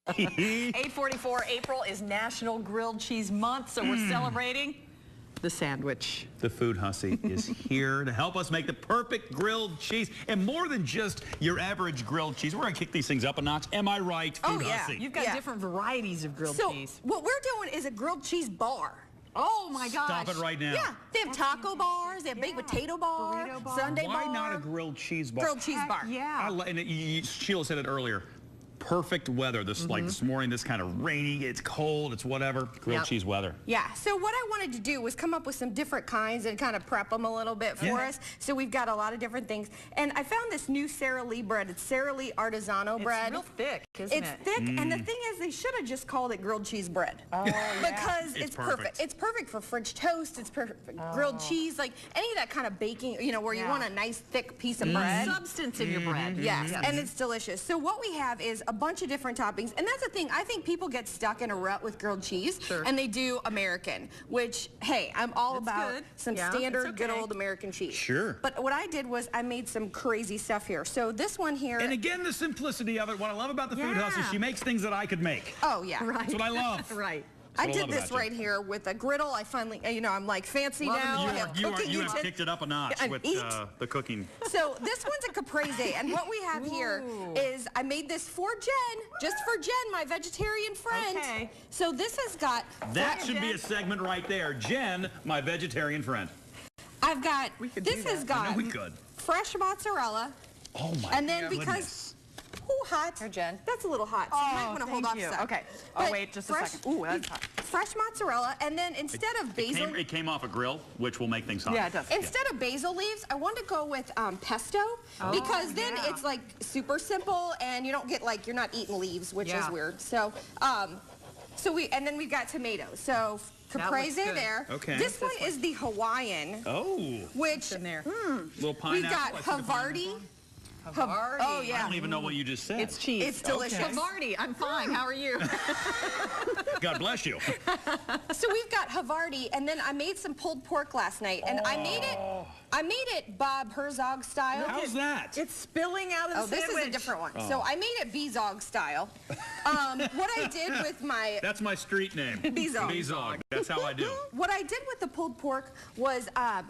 8:44, April is National Grilled Cheese Month, so we're celebrating the sandwich. The Food Hussy is here to help us make the perfect grilled cheese. And more than just your average grilled cheese, we're going to kick these things up a notch. Am I right, Food Hussy? You've got different varieties of grilled cheese. So what we're doing is a grilled cheese bar. Oh my gosh. Stop it right now. Yeah, they have taco bars, they have baked potato bar, Burrito bar. Sundae bar. Why not a grilled cheese bar? Grilled cheese bar. Yeah. Sheila said it earlier. Perfect weather. This like this morning, this kind of rainy, it's cold, it's whatever. Grilled cheese weather. Yeah, so what I wanted to do was come up with some different kinds and kind of prep them a little bit for us. So we've got a lot of different things. And I found this new Sara Lee bread. It's Sara Lee Artesano bread. It's real thick, isn't it? It's thick, and the thing is they should have just called it grilled cheese bread. Oh, because it's perfect. It's perfect for French toast, it's perfect for grilled cheese, like any of that kind of baking, you know, where you want a nice thick piece of bread. Substance in your bread. Yes, and it's delicious. So what we have is a bunch of different toppings, and that's the thing. I think people get stuck in a rut with grilled cheese, and they do American, which, hey, I'm all about some standard, good old American cheese. Sure. But what I did was I made some crazy stuff here. So this one here. And again, the simplicity of it. What I love about the Food Hussy, she makes things that I could make. Oh, yeah. Right. That's what I love. Right. I did this right here with a griddle. I finally, you know, I'm like fancy now. You have kicked it up a notch with the cooking. So this one's a caprese, and what we have here is I made this for Jen, just for Jen, my vegetarian friend. Okay. So this has got. That should be a segment right there. Jen, my vegetarian friend. I've got. This has got. I know we could. Fresh mozzarella. Oh my. And then because. Ooh, hot. Here, Jen. That's a little hot, so you might want to hold off a second. Okay. Oh, wait just a second. Ooh, that's hot. Fresh mozzarella, and then instead of basil... It came off a grill, which will make things hot. Yeah, it does. Instead of basil leaves, I want to go with pesto, because then it's like super simple, and you don't get like, you're not eating leaves, which is weird. So, and then we've got tomatoes. So, caprese there. Okay. This one is the Hawaiian. Oh. Which, Little pineapple. we've got Havarti. Havarti. Oh, yeah. I don't even know what you just said. It's cheese. It's delicious. Havarti. I'm fine. How are you? God bless you. So we've got Havarti, and then I made some pulled pork last night, and I made it Bob Herzog style. How's that? It's spilling out of the sandwich. This is a different one. So I made it Bezog style. What I did with my... That's my street name. Bezog. Bezog. That's how I do. What I did with the pulled pork was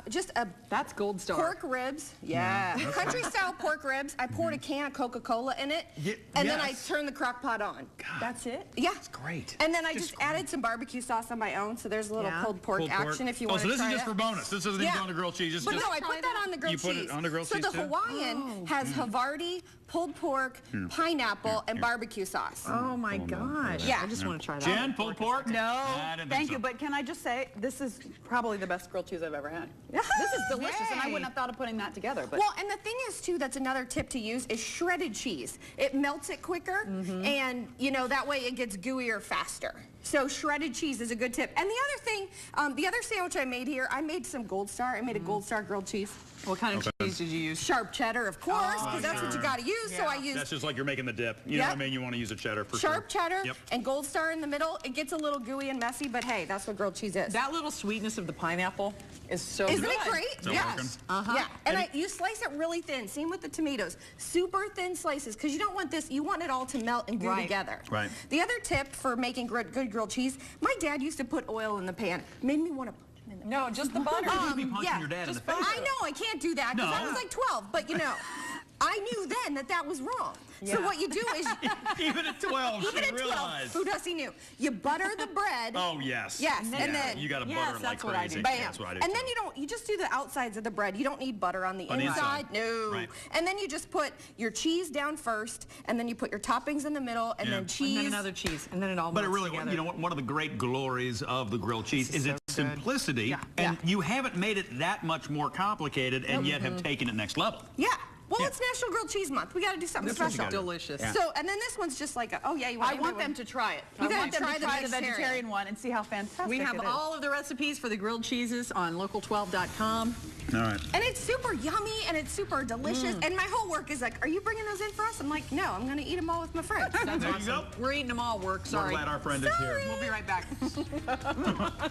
just a... That's gold star. Pork ribs. Yeah. Country style pork ribs. I poured a can of Coca-Cola in it, and then I turned the crock pot on. God. That's it? Yeah. That's great. And then I just added some barbecue sauce on my own, so there's a little pulled pork action if you want to try it. So this is just for bonus. This isn't even on the grilled cheese. But no, I put that on the grilled cheese. You put it on the grilled cheese, so the Hawaiian has Havarti, pulled pork, pineapple, and barbecue sauce. Oh my gosh. Yeah. I just want to try that. Jen, pulled pork? No, thank you. But can I just say, this is probably the best grilled cheese I've ever had. This is delicious, and I wouldn't have thought of putting that together. But. Well, and the thing is, too, that's another tip to use, is shredded cheese. It melts it quicker, and, you know, that way it gets gooier faster. So shredded cheese is a good tip. And the other thing, the other sandwich I made here, I made some Gold Star. I made a Gold Star grilled cheese. What kind of cheese did you use? Sharp cheddar, of course, because that's what you got to use. So I used... That's just like you're making the dip. You know what I mean? You want to use a cheddar for Sharp cheddar and Gold Star in the middle. It gets a little gooey and messy, but hey, that's what grilled cheese is. That little sweetness of the pineapple is so good. Isn't it great? Yes. Yeah, and you slice it really thin. Same with the tomatoes. Super thin slices, because you don't want this, you want it all to melt and goo together. Right. The other tip for making good grilled cheese, my dad used to put oil in the pan. Made me want to punch him in the No, just the butter. You'd be punching your dad in the face. I know, I can't do that, because I was like 12, but you know, I knew then that that was wrong. So what you do is... Even at 12, even at 12, Food Hussy knew. You butter the bread. Oh, yes. Yes, and then... You got to butter it like crazy. Bam. That's what I do. And then you just do the outsides of the bread. You don't need butter on the inside. No. Right. And then you just put your cheese down first, and then you put your toppings in the middle, and then cheese. And then another cheese, and then it all melts together. You know, one of the great glories of the grilled cheese is its simplicity, and you haven't made it that much more complicated, and yet have taken it next level. Yeah. Well, it's National Grilled Cheese Month. We got to do something special. Delicious. So, and then this one's just like, you want I want them to try it. You I want them them to to try the vegetarian one and see how fantastic we have all of the recipes for the grilled cheeses on local12.com. All right. And it's super yummy, and it's super delicious. And my whole work is like, are you bringing those in for us? I'm like, no, I'm going to eat them all with my friends. That's awesome. We're eating them all, Sorry. We're glad our friend is here. We'll be right back.